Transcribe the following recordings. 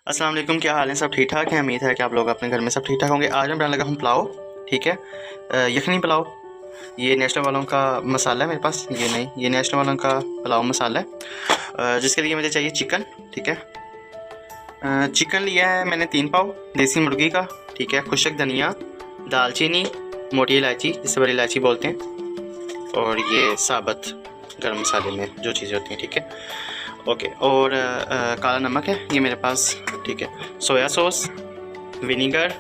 अस्सलाम वालेकुम, क्या हाल है? सब ठीक ठाक हैं। उम्मीद है कि आप लोग अपने घर में सब ठीक ठाक होंगे। आज मैं बनाने लगा हूँ पुलाव, ठीक है, यखनी पुलाव। ये नेशनल वालों का मसाला है मेरे पास, ये नहीं, ये नेशनल वालों का पुलाव मसाला है, जिसके लिए मुझे चाहिए चिकन, ठीक है। चिकन लिया है मैंने 3 पाव देसी मुर्गी का, ठीक है। खुशक धनिया, दालचीनी, मोटी इलायची जिसे बड़ी इलायची बोलते हैं, और ये साबुत गर्म मसाले में जो चीज़ें होती हैं, ठीक है, ओके। और काला नमक है ये मेरे पास, ठीक है। सोया सॉस, विनीगर,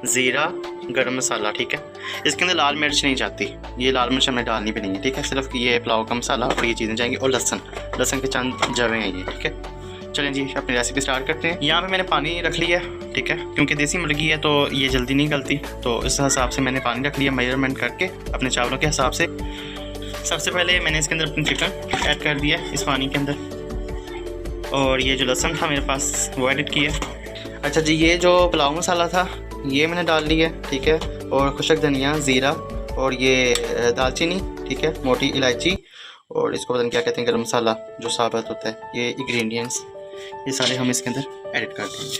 ज़ीरा, गरम मसाला, ठीक है। इसके अंदर लाल मिर्च नहीं जाती, ये लाल मिर्च हमें डालनी भी नहीं है, ठीक है। सिर्फ ये पुलाव का मसाला और ये चीज़ें जाएंगी, और लहसुन के चंद जवे हैं ये, ठीक है। चलें जी, अपनी रेसिपी स्टार्ट करते हैं। यहाँ पे मैंने पानी रख लिया, ठीक है, क्योंकि देसी मुर्गी है तो ये जल्दी नहीं गलती, तो इस हिसाब से मैंने पानी रख लिया मेजरमेंट करके अपने चावलों के हिसाब से। सबसे पहले मैंने इसके अंदर अपनी चिकन ऐड कर दिया इस पानी के अंदर, और ये जो लहसुन था मेरे पास वो एडिट किया। अच्छा जी, ये जो पुलाव मसाला था ये मैंने डाल लिया, ठीक है, और खुशक धनिया, ज़ीरा, और ये दालचीनी, ठीक है, मोटी इलायची, और इसको पता नहीं क्या कहते हैं, गरम मसाला जो साबुत होता है, ये इंग्रेडिएंट्स ये सारे हम इसके अंदर ऐड कर देंगे।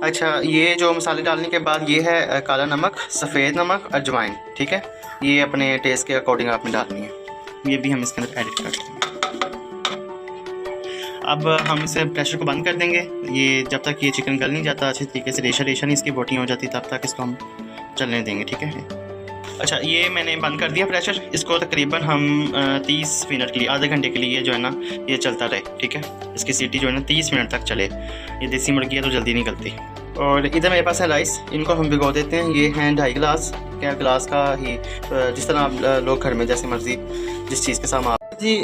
अच्छा, ये जो मसाले डालने के बाद ये है काला नमक, सफ़ेद नमक, अजवाइन, ठीक है, ये अपने टेस्ट के अकॉर्डिंग आपने डालनी है, ये भी हम इसके अंदर एडिट कर देंगे। अब हम इसे प्रेशर को बंद कर देंगे, ये जब तक ये चिकन गल नहीं जाता अच्छे तरीके से, रेशा नहीं इसकी बोटियाँ हो जाती, तब तक इसको हम चलने देंगे, ठीक है। अच्छा, ये मैंने बंद कर दिया प्रेशर, इसको तकरीबन हम 30 मिनट के लिए, आधे घंटे के लिए जो है ना ये चलता रहे, ठीक है। इसकी सीटी जो है ना 30 मिनट तक चले, ये देसी मुर्गी है तो जल्दी नहीं गलती। और इधर मेरे पास है राइस, इनको हम भिगो देते हैं। ये हैं 2.5 गिलास, क्या गिलास का ही, जिस तरह आप लोग घर में जैसे मर्ज़ी जिस चीज़ के साथ आप जी।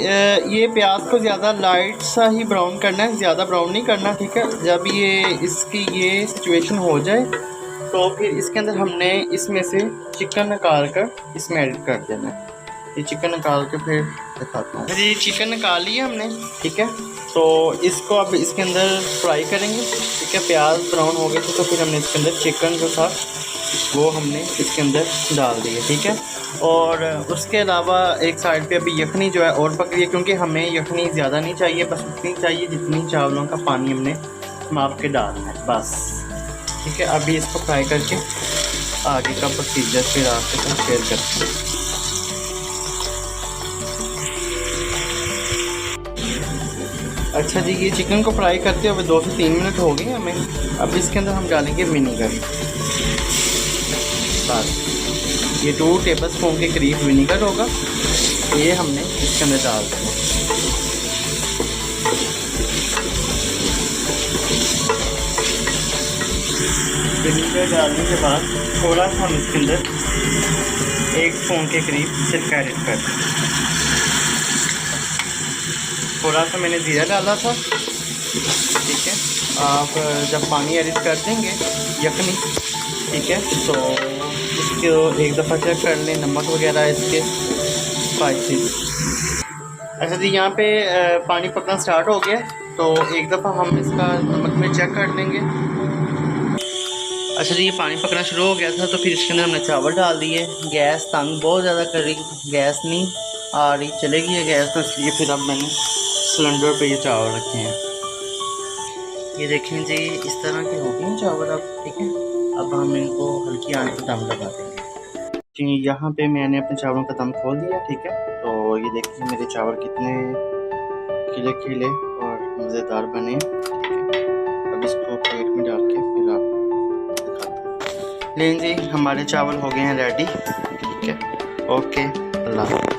ये प्याज को ज़्यादा लाइट सा ही ब्राउन करना है, ज़्यादा ब्राउन नहीं करना, ठीक है। जब ये इसकी ये सिचुएशन हो जाए तो फिर इसके अंदर हमने इसमें से चिकन निकाल कर इसमें ऐड कर देना है। ये चिकन निकाल के फिर दिखाता हूँ जी। चिकन निकाल लिया हमने, ठीक है, तो इसको अब इसके अंदर फ्राई करेंगे, ठीक है। प्याज ब्राउन हो गए थे तो फिर हमने इसके अंदर चिकन जो था वो हमने इसके अंदर डाल दिया, ठीक है। और उसके अलावा एक साइड पे अभी यखनी जो है और पक रही है, क्योंकि हमें यखनी ज़्यादा नहीं चाहिए, बस उतनी चाहिए जितनी चावलों का पानी हमने माप के डालना है, बस, ठीक है। अभी इसको फ्राई करके आगे का प्रोसीजर फिर आपके साथ शेयर करते हैं। अच्छा जी, ये चिकन को फ्राई करते हुए 2 से 3 मिनट हो गए हमें। अब इसके अंदर हम डालेंगे विनीगर, बस ये 2 टेबल स्पून के करीब विनीगर होगा, ये हमने इसके अंदर डाल दिया। विनीगर डालने के बाद थोड़ा सा हम इसके अंदर 1 स्पून के करीब सिरका ऐड कर दें। थोड़ा सा मैंने ज़ीरा डाला था, ठीक है। आप जब पानी एडिट कर देंगे यखनी, ठीक है, तो इसको एक दफ़ा चेक कर लें नमक वगैरह इसके स्पाइसेस। अच्छा जी, यहाँ पे पानी पकना स्टार्ट हो गया, तो एक दफ़ा हम इसका नमक में चेक कर लेंगे। अच्छा जी, ये पानी पकना शुरू हो गया था तो फिर इसके अंदर हमने चावल डाल दिए। गैस तंग बहुत ज़्यादा कर रही, गैस नहीं आ रही, चलेगी है गैस, तो इसलिए फिर अब मैंने सिलेंडर पे ये चावल रखे हैं। ये देखें जी, इस तरह के हो गए चावल अब, ठीक है। अब हम इनको हल्की आंच पर दम लगा देंगे जी। यहाँ पे मैंने अपने चावलों का दम खोल दिया, ठीक है। तो ये देखिए मेरे चावल कितने खिले खिले और मज़ेदार बने, ठीक है। अब इसको प्लेट में डाल के फिर आप दिखाते हैं। लें जी, हमारे चावल हो गए हैं रेडी, ठीक है, ओके, अल्लाह।